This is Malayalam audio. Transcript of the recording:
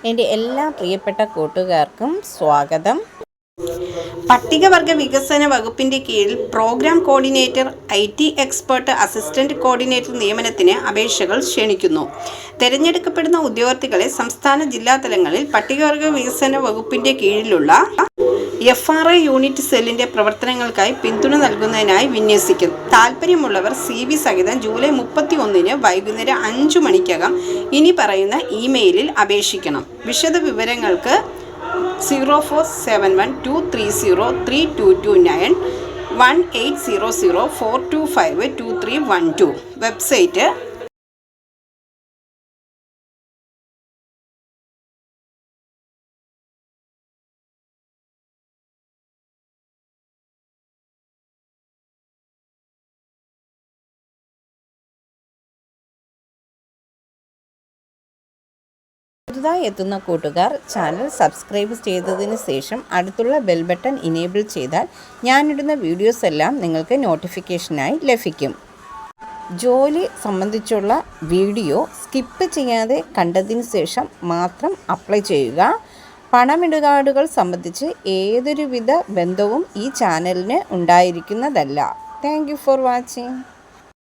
എൻ്റെ എല്ലാ പ്രിയപ്പെട്ട കൂട്ടുകാർക്കും സ്വാഗതം. പട്ടികവർഗ വികസന വകുപ്പിൻ്റെ കീഴിൽ programme coordinator, IT expert, assistant coordinator നിയമനത്തിന് അപേക്ഷകൾ ക്ഷണിക്കുന്നു. തിരഞ്ഞെടുക്കപ്പെടുന്ന ഉദ്യോഗാർത്ഥികളെ സംസ്ഥാന ജില്ലാ തലങ്ങളിൽ പട്ടികവർഗ വികസന വകുപ്പിൻ്റെ കീഴിലുള്ള FRA യൂണിറ്റ് സെല്ലിൻ്റെ പ്രവർത്തനങ്ങൾക്കായി പിന്തുണ നൽകുന്നതിനായി വിന്യസിക്കും. താൽപ്പര്യമുള്ളവർ CV സഹിതം ജൂലൈ 31 വൈകുന്നേരം 5 മണിക്കകം ഇനി പറയുന്ന ഇമെയിലിൽ അപേക്ഷിക്കണം. വിശദ വിവരങ്ങൾക്ക് 047123032229 180042522312. വെബ്സൈറ്റ് പുതുതായി എത്തുന്ന കൂട്ടുകാർ ചാനൽ സബ്സ്ക്രൈബ് ചെയ്തതിന് ശേഷം അടുത്തുള്ള ബെൽ ബട്ടൺ ഇനേബിൾ ചെയ്താൽ ഞാനിടുന്ന വീഡിയോസ് എല്ലാം നിങ്ങൾക്ക് നോട്ടിഫിക്കേഷനായി ലഭിക്കും. ജോലി സംബന്ധിച്ചുള്ള വീഡിയോ സ്കിപ്പ് ചെയ്യാതെ കണ്ടതിന് ശേഷം മാത്രം അപ്ലൈ ചെയ്യുക. പണമിടപാടുകൾ സംബന്ധിച്ച് ഏതൊരുവിധ ബന്ധവും ഈ ചാനലിന് ഉണ്ടായിരിക്കുന്നതല്ല. Thank you for watching.